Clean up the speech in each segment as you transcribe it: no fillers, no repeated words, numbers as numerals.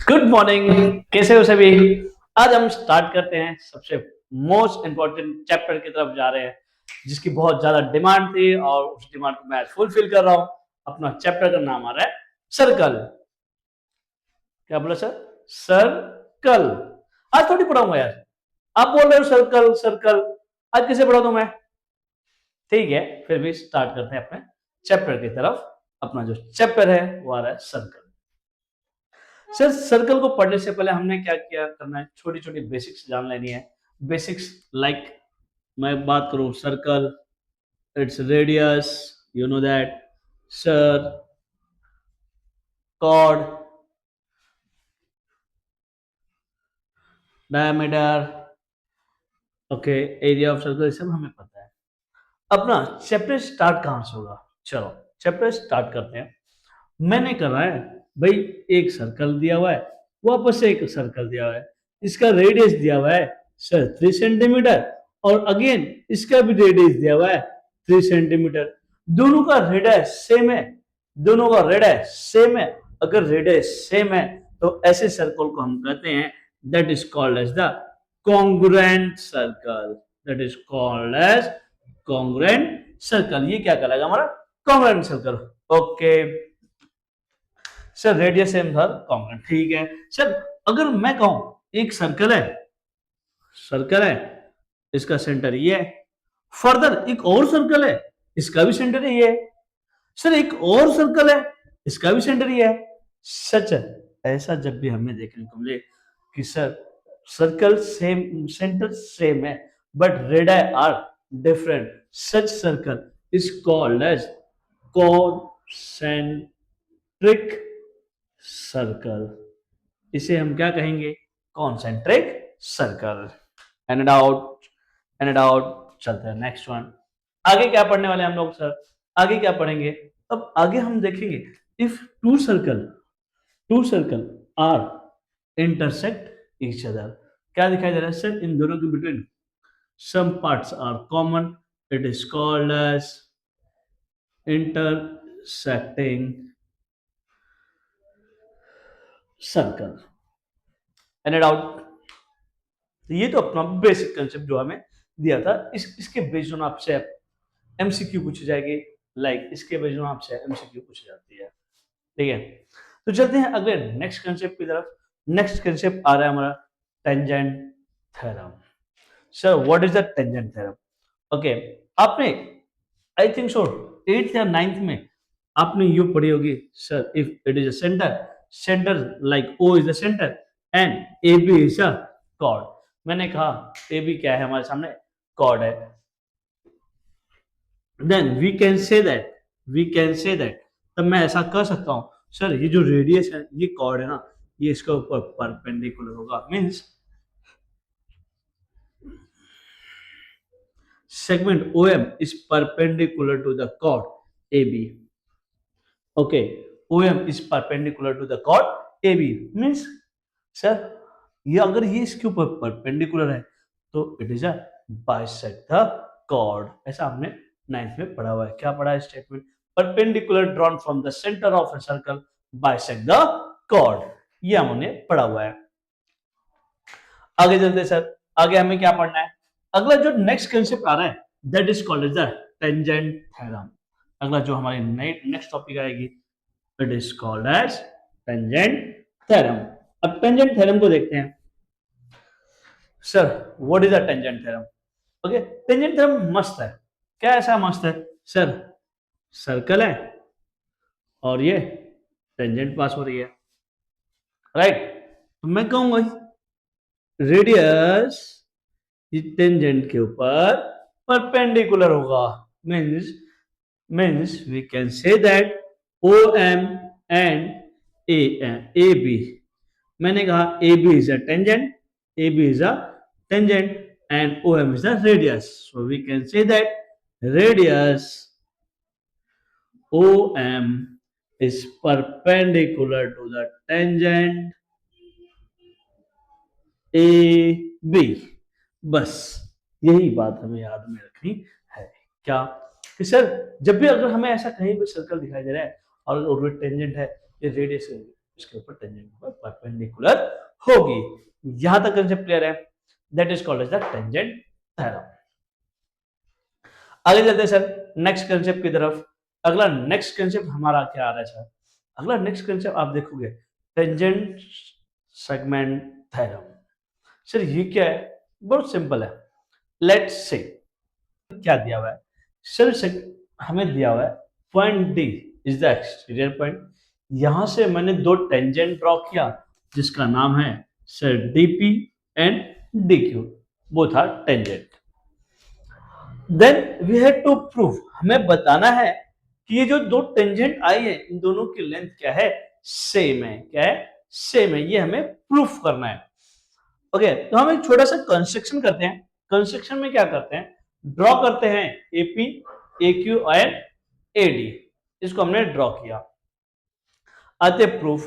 Good morning. कैसे हो सभी? आज हम स्टार्ट करते हैं सबसे मोस्ट इम्पोर्टेंट चैप्टर की तरफ जा रहे हैं, जिसकी बहुत ज्यादा डिमांड थी और उस डिमांड को मैं फुलफिल कर रहा हूं। अपना चैप्टर का नाम आ रहा है सर्कल। क्या बोला सर? सर्कल। आज थोड़ी पढ़ाऊंगा यार, आप बोल रहे हो सर्कल सर्कल, आज किसे पढ़ा दूं मैं? ठीक है, फिर भी स्टार्ट करते हैं अपने चैप्टर की तरफ। अपना जो चैप्टर है वो आ रहा है सर्कल। सर सर्कल को पढ़ने से पहले हमने क्या क्या करना है, छोटी छोटी बेसिक्स जान लेनी है। बेसिक्स लाइक मैं बात करूं circle, it's radius, you know that, sir, chord, diameter, okay, area of circle, सब हमें पता है। अपना चैप्टर स्टार्ट कहां से होगा? चलो चैप्टर स्टार्ट करते हैं। मैंने करा है भाई, एक सर्कल दिया हुआ है, वापस से एक सर्कल दिया हुआ है, इसका रेडियस दिया हुआ है सर 3 सेंटीमीटर, और अगेन इसका भी रेडियस दिया हुआ है 3 सेंटीमीटर। दोनों का रेडियस सेम है, दोनों का रेडियस सेम है। अगर रेडियस सेम है तो ऐसे सर्कल को हम कहते हैं, that is called as the congruent circle. That is called as congruent circle. ये क्या कहलाएगा? हमारा congruent circle. Okay sir, radius same था, कॉन्ग्रुएंट, ठीक है। सर अगर मैं कहूं एक सर्कल है, सर्कल है, इसका सेंटर ये है, फर्दर एक और सर्कल है, इसका भी सेंटर ये है, सर एक और सर्कल है, इसका भी सेंटर ये है, सच है। ऐसा जब भी हमें देखने को मिले कि sir circle same, centre same है, but radius are different, such circle is called as concentric circle. इसे हम क्या कहेंगे? Concentric circle. And doubt, and doubt. चलते हैं नेक्स्ट वन। आगे क्या पढ़ने वाले हैं हम लोग सर? आगे क्या पढ़ेंगे? अब आगे हम देखेंगे if two circle are intersect each other. क्या दिखाई दे रहा है सर? इन दोनों के between some parts are common, it is called as intersecting circle. Any doubt? ये तो अपना बेसिक कंसेप्ट जो हमें दिया था, इसके बेस्ड ऑन आपसे एमसीक्यू पूछी जाएगी, लाइक इसके बेस्ड ऑन आपसे एमसीक्यू पूछी जाती है। ठीक है, तो चलते हैं अगले नेक्स्ट कंसेप्ट की तरफ। नेक्स्ट कंसेप्ट आ रहा है हमारा tangent theorem. Sir what is the tangent theorem? Okay, आपने आई थिंक सो 8th या 9th में आपने यू पढ़ी होगी sir, if it is a centre, centre like O is the centre and A B is a chord. मैंने कहा A B क्या है? हमारे सामने कॉर्ड है। Then we can say that, तब मैं ऐसा कर सकता हूं सर, ये जो रेडियस है, ये कॉर्ड है ना, ये इसके ऊपर परपेंडिकुलर होगा, means segment OM is perpendicular to the chord AB. Okay, OM is perpendicular to the chord AB means sir ये अगर ये इसके ऊपर परपेंडिकुलर है तो it is a bisect the chord। ऐसा हमने 9th में पढ़ा हुआ है। क्या पढ़ा है statement? Perpendicular drawn from the centre of a circle bisect the chord। ये हमने पढ़ा हुआ है। आगे चलते सर, आगे हमें क्या पढ़ना है? अगला जो नेक्स्ट कंसेप्ट आ रहा है, that is called as the tangent theorem. अगला जो हमारी नेक्स्ट टॉपिक आएगी, it is called as tangent theorem. अब टेंजेंट थ्योरम को देखते हैं। Sir what is the tangent theorem? Okay, tangent theorem मस्त है। क्या ऐसा मस्त है? सर सर्कल है और ये टेंजेंट पास हो रही है, राइट? तो मैं कहूंगा रेडियस ये टेंजेंट के ऊपर परपेंडिकुलर होगा, means we can say that OM and AB। मैंने कहा AB is a tangent, AB is a tangent and OM is the radius, so we can say that radius OM is perpendicular to the tangent AB। बस यही बात हमें याद में रखनी है। क्या कि सर जब भी अगर हमें ऐसा कहीं भी सर्कल दिखाई दे रहा है और टेंजेंट है, ये रेडियस है, इसके ऊपर टेंजेंट परपेंडिकुलर होगी। यहां तक कंसेप्ट क्लियर है? That is called as the tangent theorem. आगे चलते हैं सर नेक्स्ट कंसेप्ट की तरफ। अगला नेक्स्ट कंसेप्ट हमारा क्या आ रहा है सर? अगला नेक्स्ट कंसेप्ट आप देखोगे टेंजेंट सेगमेंट थ्योरम। सर ये क्या है? बहुत सिंपल है। लेट्स से क्या दिया हुआ है सर? हमें दिया हुआ है point D is the exterior point. यहां से मैंने दो टेंजेंट ड्रॉ किया जिसका नाम है सर डीपी एंड डीक्यू, वो था tangent. Then we have to prove, हमें बताना है कि ये जो दो टेंजेंट आई है इन दोनों की लेंथ क्या है? सेम है। क्या है? सेम है। ये हमें प्रूफ करना है। ओके, तो हम एक छोटा सा कंस्ट्रक्शन करते हैं। कंस्ट्रक्शन में क्या करते हैं? ड्रॉ करते हैं एपी, एक्यू एंड एडी। इसको हमने ड्रॉ किया। आते प्रूफ।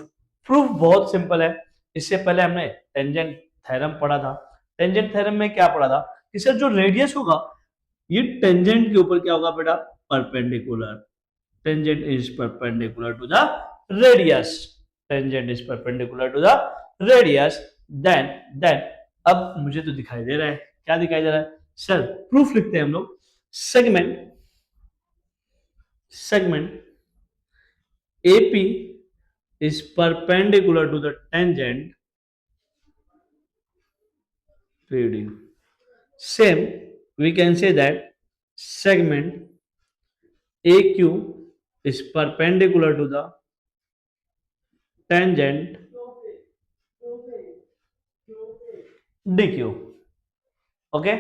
प्रूफ बहुत सिंपल है। इससे पहले हमने टेंजेंट थ्योरम पढ़ा था। टेंजेंट थ्योरम में क्या पढ़ा था कि सर जो रेडियस होगा ये टेंजेंट के ऊपर क्या होगा बेटा? Perpendicular. Tangent is perpendicular to the radius. Tangent is perpendicular to the radius. Then अब मुझे तो दिखाई दे रहा है, क्या दिखाई दे रहा है सर? प्रूफ लिखते हैं हम लोग। Segment AP is perpendicular to the tangent PD. Same, we can say that segment AQ is perpendicular to the tangent DQ. Okay,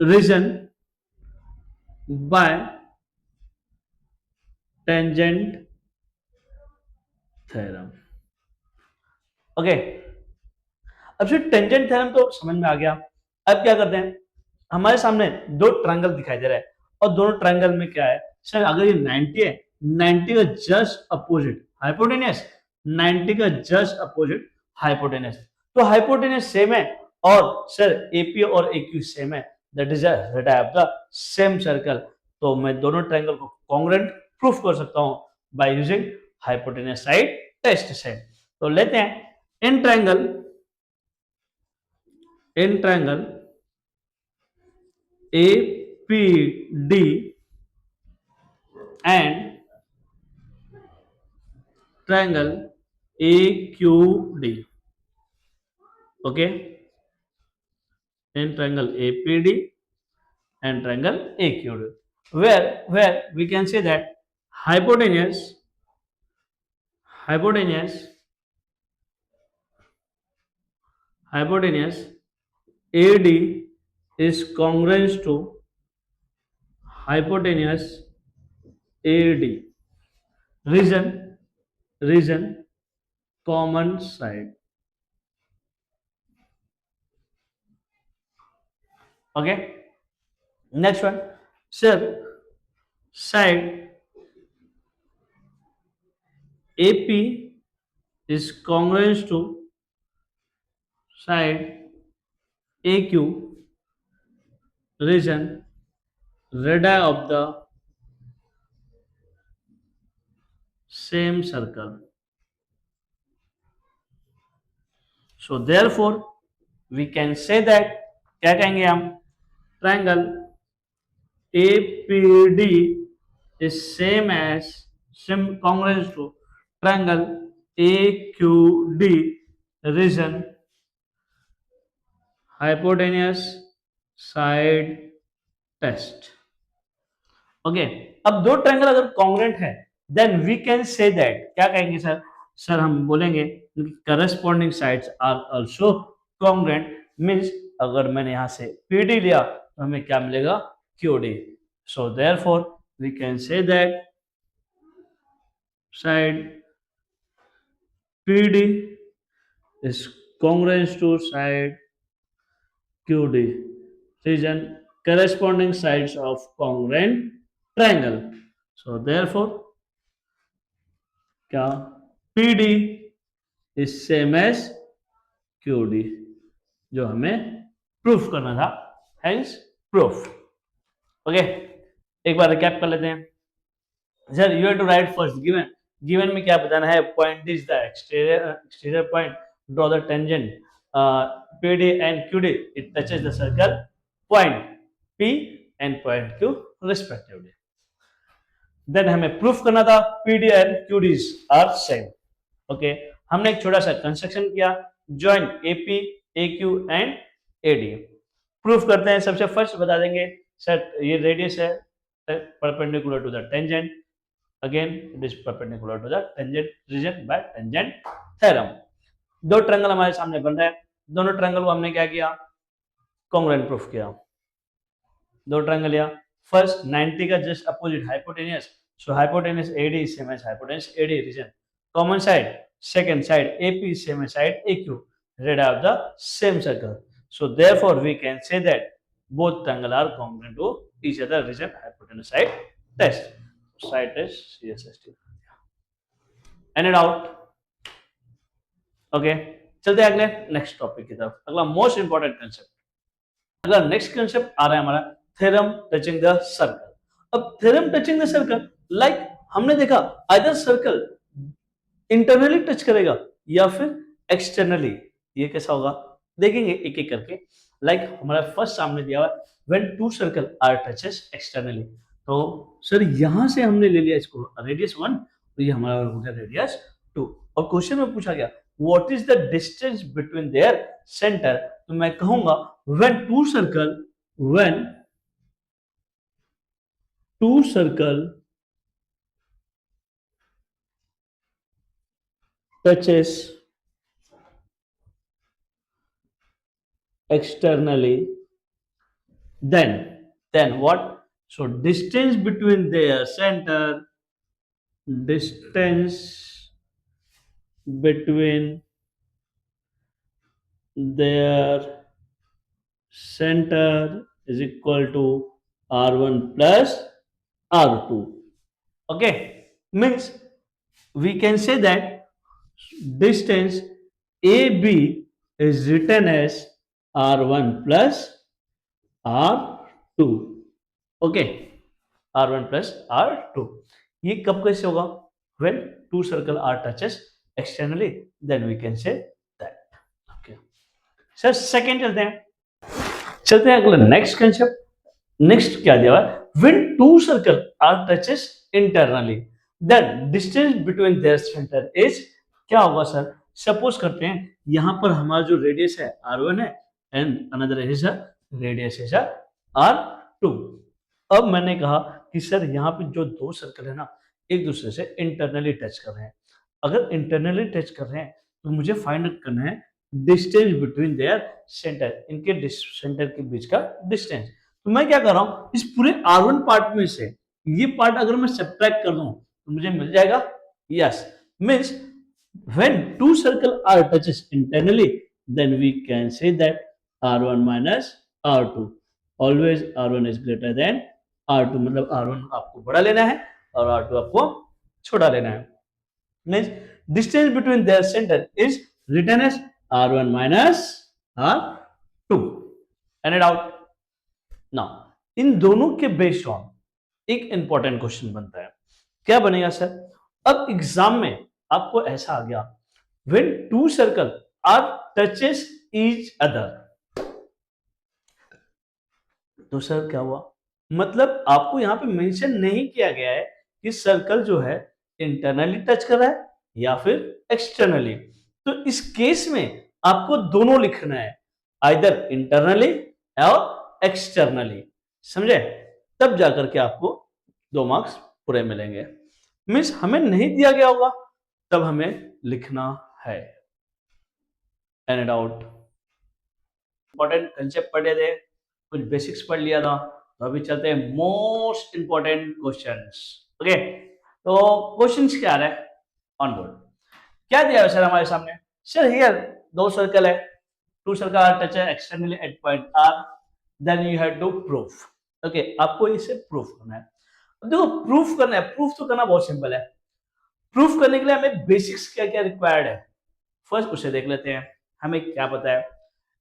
reason by tangent theorem. Okay, अब सिर्फ टेंजेंट थ्योरम तो समझ में आ गया। अब क्या करते हैं? हमारे सामने दो ट्रायंगल दिखाई दे रहा है और दोनों ट्रायंगल में क्या है सर? अगर ये 90 है, 90 का जस्ट अपोजिट हाइपोटेनस, 90 का जस्ट अपोजिट हाइपोटेनस, तो हाइपोटेनस सेम है और सर एपी और एक्यू सेम है, that is radius of the same circle. तो मैं दोनों ट्रायंगल को कॉन्ग्रुएंट प्रूफ कर सकता हूं by using hypotenuse side test से। तो लेते हैं in triangle APD and triangle AQD. Okay, in triangle APD and triangle AQD, where we can say that hypotenuse AD is congruent to hypotenuse AD. Reason common side. Okay, next one sir, side AP is congruent to side AQ. Reason radii of the same circle. So therefore we can say that क्या कहेंगे हम? Triangle APD is same congruent to triangle AQD. Reason hypotenuse side test. Okay, अब दो triangle अगर congruent है then we can say that, क्या कहेंगे sir? Sir हम बोलेंगे corresponding sides are also congruent. Means अगर मैंने यहां से PD लिया तो हमें क्या मिलेगा? QD। So therefore we can say that side PD is congruent to side QD. Reason corresponding sides of congruent triangle. So therefore क्या? PD is same as QD, जो हमें प्रूफ करना था, हेंस प्रूफ। ओके, एक बार recap कर लेते हैं। Sir you have to write first given given में क्या बताना है, point is the exterior point, draw the tangent PD and QD, it touches the circle point P and point Q respectively. Then हमें proof करना था PD and QDs are same. Okay, हमने एक छोटा सा कंस्ट्रक्शन किया, join AP AQ and AD। Proof करते हैं, सबसे फर्स्ट बता देंगे सर ये रेडियस है perpendicular to the tangent, again it is perpendicular to the tangent reason by tangent theorem. दो ट्रायंगल हमारे सामने बन रहे हैं, दोनों ट्रायंगल को हमने क्या किया, कॉन्ग्रुएंट प्रूफ किया। दो ट्रायंगल लिया, फर्स्ट 90 का just opposite hypotenuse, so hypotenuse AD is same as hypotenuse AD region, common side second side AP is same as side AQ, radii of the same circle, so therefore we can say that both triangle are congruent to each other region hypotenuse side test, side test CSST। any doubt? Okay, चलते हैं अगले next topic की तरफ, अगला most important concept. अगला next concept आ रहा है हमारा थ्योरम टचिंग द सर्कल। अब theorem touching the circle, like हमने देखा आइदर सर्कल इंटरनली टच करेगा या फिर एक्सटर्नली, ये कैसा होगा देखेंगे एक एक करके। लाइक हमारा फर्स्ट सामने दिया हुआ when two circle are touches externally, तो सर यहां से हमने ले लिया इसको रेडियस 1, तो ये हमारा हो गया रेडियस 2, और क्वेश्चन में पूछा गया what is the distance between their centre, तो मैं कहूंगा when two circle touches externally, then what, so distance between their center, distance between their center is equal to R1 plus R2. Okay, means we can say that distance AB is written as R1 plus R2. Okay, R1 plus R2, ये कब कैसे होगा, when two circle are touches externally, then we can say that. Okay, sir second चलते हैं अगला next concept. Next क्या दिया हुआ है, when two circle are touches internally, then distance between their center is, क्या होगा सर, सपोज करते हैं यहां पर हमारा जो रेडियस है R1 है and another is radius is R2। अब मैंने कहा कि सर यहाँ पे जो दो सर्कल है ना एक दूसरे से इंटरनली टच कर रहे हैं, अगर इंटरनली टच कर रहे हैं तो मुझे फाइंड आउट करना है डिस्टेंस बिटवीन देयर सेंटर, इनके सेंटर के बीच का डिस्टेंस। तो मैं क्या कर रहा हूं, इस पूरे R1 पार्ट में से ये पार्ट अगर मैं सब्ट्रैक्ट कर दूं तो मुझे मिल जाएगा, yes, means when two circle are touches internally, then we can say that R1 minus R2, always R1 is greater than R2, मतलब R1 आपको बड़ा लेना है और R2 आपको छोटा लेना है। Means distance between their center is written as R1 minus R2। Any doubt? Now इन दोनों के बेस्ड ऑन एक इंपॉर्टेंट क्वेश्चन बनता है, क्या बनेगा सर, अब एग्जाम में आपको ऐसा आ गया when two circle are touches each other, तो सर क्या हुआ, मतलब आपको यहां पे मेंशन नहीं किया गया है कि सर्कल जो है इंटरनली टच कर रहा है या फिर एक्सटर्नली, तो इस केस में आपको दोनों लिखना है, आइदर इंटरनली और एक्सटर्नली, समझे, तब जाकर के आपको 2 मार्क्स पूरे मिलेंगे। मीन्स हमें नहीं दिया गया होगा तब हमें लिखना है। Any doubt? इंपॉर्टेंट कंसेप्ट पढ़े थे, कुछ बेसिक्स पढ़ लिया था, तो अभी चलते हैं मोस्ट इंपॉर्टेंट क्वेश्चंस। ओके, तो क्वेश्चंस क्या आ रहा है ऑन बोर्ड, क्या दिया है सर हमारे सामने, सर हियर दो सर्कल है, two circle are touch externally at point R, then you have to proof. Okay, आपको इसे प्रूफ करना है। देखो प्रूफ करना है, प्रूफ तो करना बहुत सिंपल है, प्रूफ करने के लिए हमें बेसिक्स क्या क्या रिक्वायर्ड है फर्स्ट उसे देख लेते हैं। हमें क्या पता है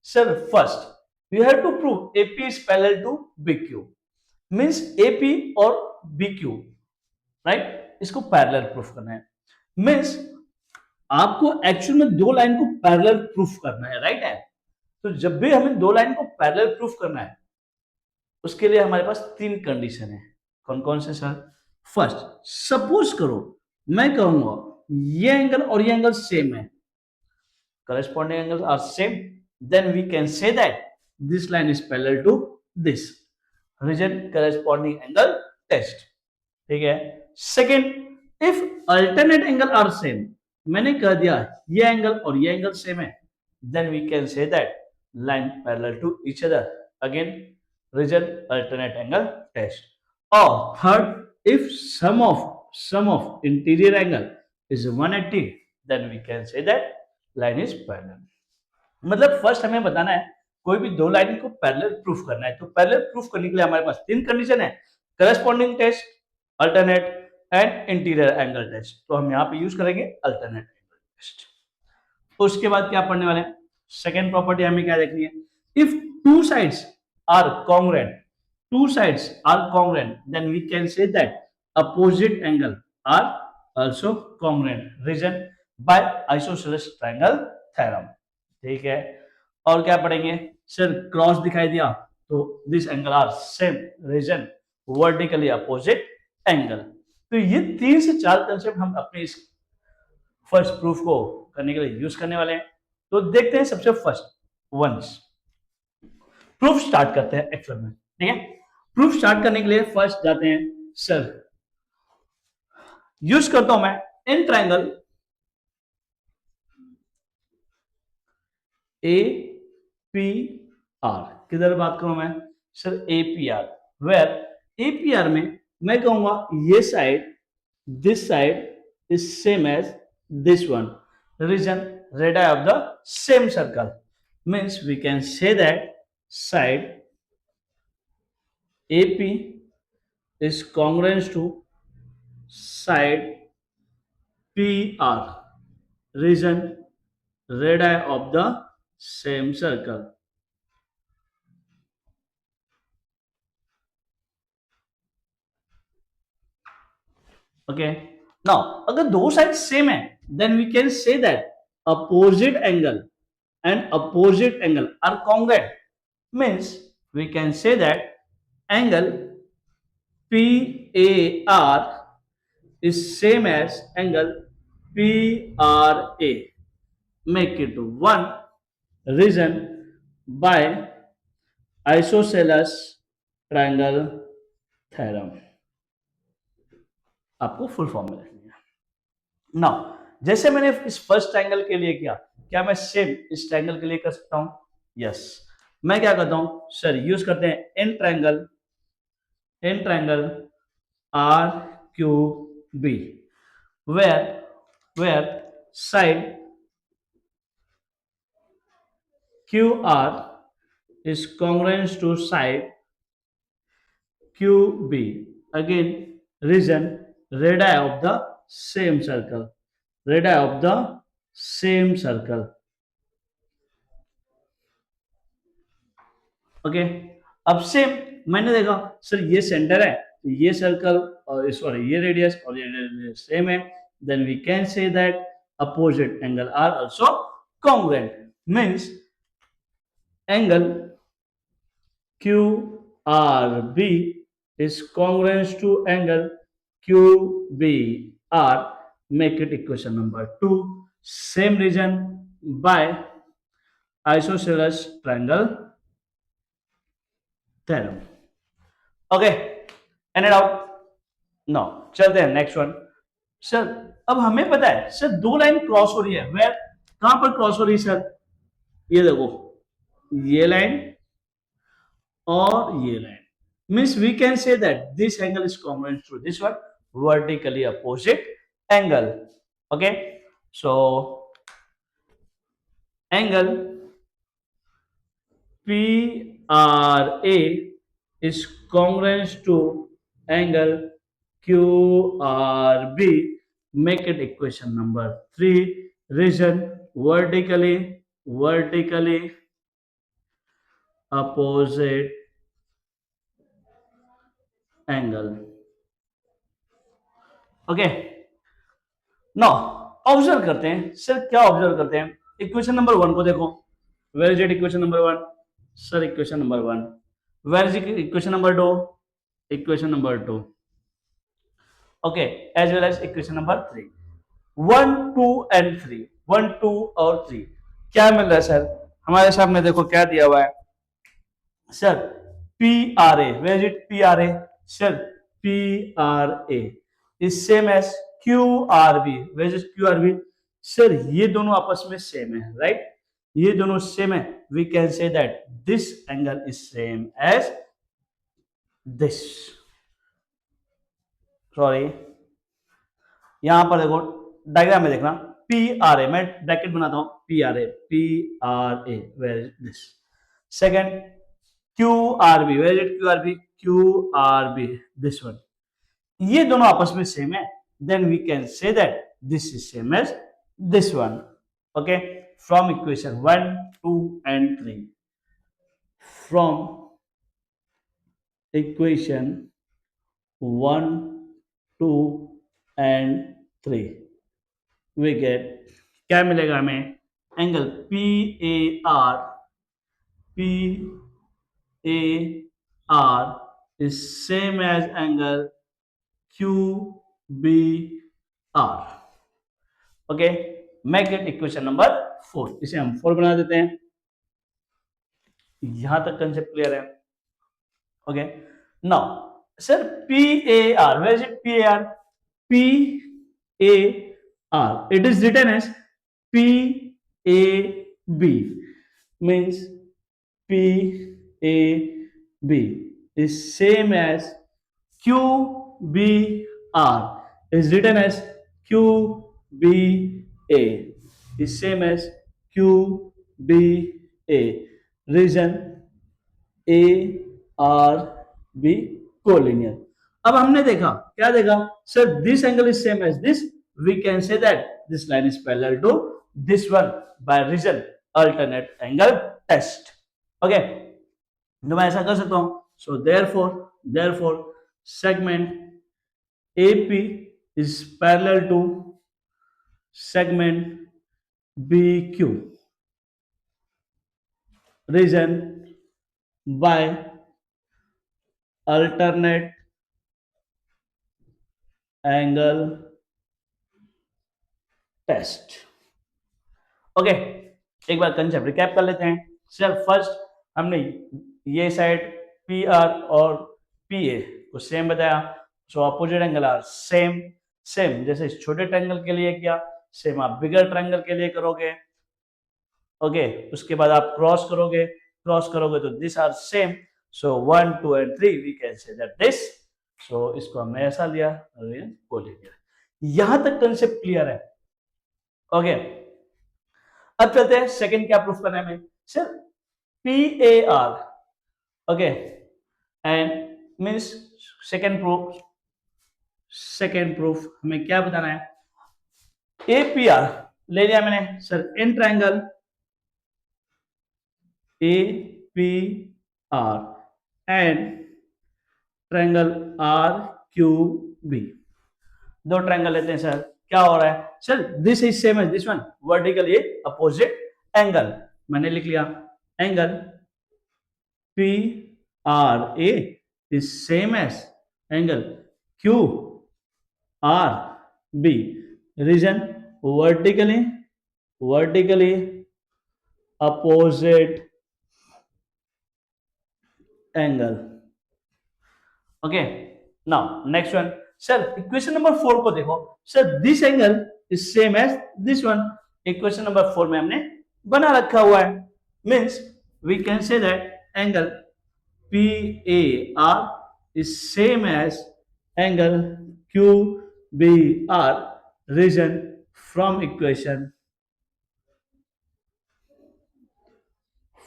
sir, first you have to prove AP is parallel to BQ, means AP और BQ, राइट, इसको पैरेलल प्रूफ करना है। मीन्स आपको एक्चुअल में दो लाइन को पैरेलल प्रूफ करना है, राइट है। तो जब भी हमें दो लाइन को पैरेलल प्रूफ करना है, उसके लिए हमारे पास तीन कंडीशन है। कौन कौन से सर? फर्स्ट, सपोज करो मैं कहूंगा ये एंगल और ये एंगल सेम है, corresponding angles are same, then we can say that this line is parallel to this region corresponding angle test. ठीक है। Second, if alternate angle are same, मैंने कह दिया ये एंगल और ये एंगल सेम है, then we can say that line parallel to each other, again reason alternate angle test. और third, if sum of interior angle is 180, then we can say that line is parallel. मतलब first हमें बताना है कोई भी दो line को parallel proof करना है, तो पैरेलल प्रूफ करने के लिए हमारे पास तीन कंडीशन है, corresponding test, alternate and interior angle test. तो हम यहाँ पे यूज करेंगे अल्टरनेट एंगल टेस्ट। उसके बाद क्या पढ़ने वाले हैं? सेकेंड प्रॉपर्टी हमें क्या देखनी है? If two sides are congruent, two sides are congruent, then we can say that opposite angle are also congruent, reason by isosceles triangle theorem. ठीक है। और क्या पढ़ेंगे सर? क्रॉस दिखाई दिया तो this angle are same, reason vertically opposite angle. तो ये तीन से चार कंसेप्ट हम अपने इस फर्स्ट प्रूफ को करने के लिए यूज करने वाले हैं। तो देखते हैं सबसे फर्स्ट वंस प्रूफ स्टार्ट करते हैं एक्चुअल में। ठीक है। प्रूफ स्टार्ट करने के लिए फर्स्ट जाते हैं सर, यूज करता हूं मैं in triangle A P R. किधर बात करूं मैं sir? A P R, where A P R में मैं कहूंगा ये side, this side is same as this one, reason radius of the same circle, means we can say that side AP is congruent to side PR, region radii of the same circle. Okay. Now, अगर दो side same है, then we can say that opposite angle and opposite angle are congruent. Means we can say that angle PAR is same as angle PRA. Make it one, reason by isosceles triangle theorem। आपको full form में लिखनी है। Now जैसे मैंने इस first triangle के लिए किया, क्या मैं सेम इस ट्रायंगल के लिए कर सकता हूं? यस। मैं क्या करता हूं सर? यूज करते हैं in triangle R Q B, where where side QR is congruent to side QB. Again, region radii of the same circle. Radii of the same circle. Okay. अब सेम मैंने देखा sir ये centre है, तो ये circle और sorry ये radius और ये रेडियस सेम है, then we can say that opposite angle are also congruent, means angle QRB is congruent to angle QBR. Make it equation number 2. Same region by isosceles triangle theorem. Okay, end it out. Now चलते हैं next one. Sir अब हमें पता है sir दो line cross हो रही है, वेयर कहां पर क्रॉस हो रही है सर? ये देखो, ये लाइन और ये line, means we can say that this angle is congruent to this one, vertically opposite angle। okay, so angle PRA is congruent to angle QRB। make it equation number 3, region vertically opposite angle। okay, now observe करते हैं sir, क्या observe करते हैं, equation number 1 को देखो, where is it equation number 1, sir equation number 1, where is equation number 2, equation number 2, okay, as well as equation number 3, 1 2 and 3, 1 2 और 3 क्या मिल रहा है सर, हमारे सामने देखो क्या दिया हुआ है sir, P R A, where is it P R A, sir P R A is same as Q R B, where is Q R B, sir ये दोनों आपस में सेम है, राइट, ये दोनों सेम है, we can say that this angle is same as this, sorry यहां पर देखो डायग्राम में देखना, पी आर ए, मैं ब्रैकेट बनाता हूं, P R A, P R A, where is this, second Q R B, where is Q R B, Q R B, this one, ये दोनों आपस में सेम है, then we can say that this is same as this one, okay, from equation 1 2 and 3, from equation 1 2 and 3 we get, क्या मिलेगा हमें, angle P A R, P A R is same as angle Q B R, okay, make it equation number 4, इसे हम 4 बना देते हैं, यहां तक कंसेप्ट क्लियर है, okay, now sir P A R, where is it P A R, P A R, it is written as P A B, means P A B is same as Q B R is written as Q B A is same as Q B A, reason A R B collinear. अब हमने देखा क्या देखा sir, this angle is same as this, we can say that this line is parallel to this one by reason alternate angle test, okay, तो मैं ऐसा कर सकता हूं, so therefore segment AP is parallel to segment BQ, reason by alternate angle test, okay, एक बार concept recap कर लेते हैं सर, फर्स्ट हमने ये साइड पी आर और पी ए को सेम बताया, so opposite angle are same, same जैसे इस छोटे ट्रायंगल के लिए किया, सेम आप बिगर ट्रायंगल के लिए करोगे, ओके, उसके बाद आप क्रॉस करोगे तो this are same, so 1 2 and 3 we can say that this, so इसको हमने ऐसा लिया, कोलिनियर, यहां तक कंसेप्ट क्लियर है, ओके, अब चलते हैं सेकंड क्या प्रूफ करने में sir, P A are, okay, and means second proof हमें क्या बताना है, ए पी आर ले लिया मैंने sir, in triangle A P R and triangle R Q B, दो ट्रायंगल लेते हैं सर, क्या हो रहा है sir, this is same as this one, vertically opposite angle, मैंने लिख लिया angle P R A is same as angle Q R B, reason vertically opposite angle, okay, now next one sir, equation number 4 को देखो sir, this angle is same as this one, equation number 4 में हमने बना रखा हुआ है, means we can say that angle P A R is same as angle Q B R, reason from equation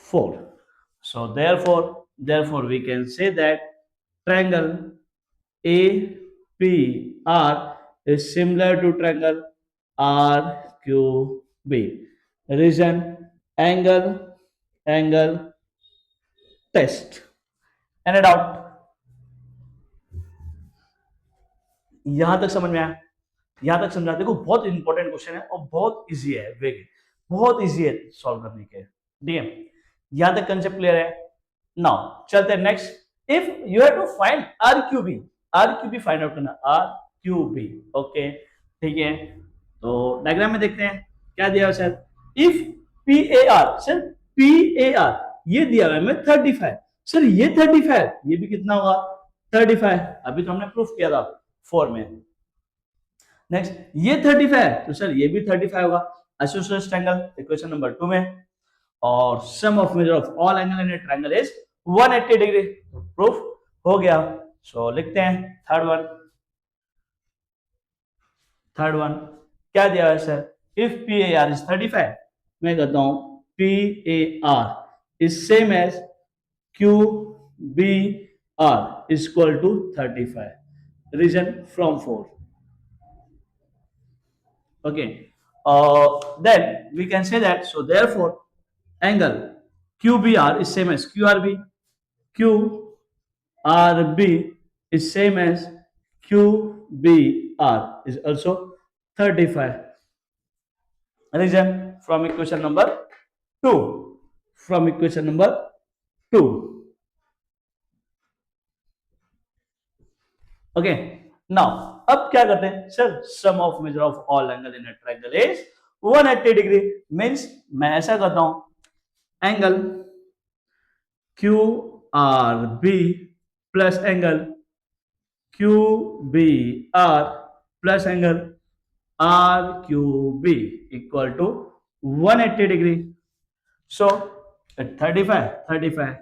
4, so therefore we can say that triangle APR is similar to triangle RQB, reason angle test, any doubt, यहां तक समझ में आया, यहां तक समझा। देखो बहुत इंपॉर्टेंट क्वेश्चन है और बहुत इजी है, वेग बहुत इजी है सॉल्व करने के, ठीक है। यहां तक कंसेप्ट क्लियर है। नाउ चलते हैं next. If you have to find R Q B, R Q B find out करना, आर क्यू बी, ओके ठीक है। तो डायग्राम में देखते हैं क्या दिया हुआ sir. If P A are, sir P A are ये दिया हुआ है हमें 35, सर ये 35, ये भी कितना होगा 35, अभी तो हमने प्रूफ किया था 4 में। नेक्स्ट ये 35, तो सर ये भी 35 होगा, आइसोसेलेस ट्रायंगल इक्वेशन नंबर 2 में। और sum of measure of all angle in a triangle is 180 degree, proof हो गया। सो लिखते हैं थर्ड वन। थर्ड वन क्या दिया है sir, if P A R is 35, मैं कहता हूं P A R is same as Q B R is equal to 35, reason from 4, okay. Then we can say that, so therefore angle QBR is same as QRB, QRB is same as QBR is also 35, reason from equation number 2, from equation number 2, okay. Now अब क्या करते हैं sir, sum of measure of all angle in a triangle is 180 degree, means मैं ऐसा करता हूं angle Q R B plus angle Q B R plus angle R Q B equal to 180 degree. So 35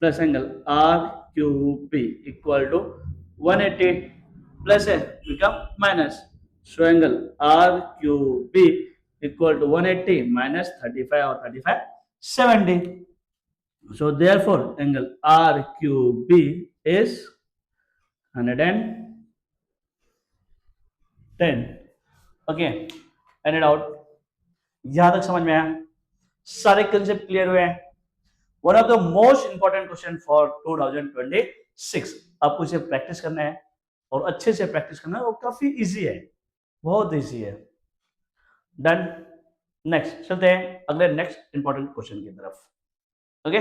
plus angle R Q B equal to 180 plus है become minus, so angle R Q B equal to 180 minus 35 और 35 70, so therefore angle RQB is 110, okay, ended out। यहां तक समझ में आया, सारे concept clear हुए हैं। One of the most important question for 2026, आपको इसे प्रैक्टिस करना है और अच्छे से प्रैक्टिस करना है, और काफी इजी है, बहुत इजी है। डन। नेक्स्ट चलते हैं अगले नेक्स्ट इंपॉर्टेंट क्वेश्चन की तरफ, ओके।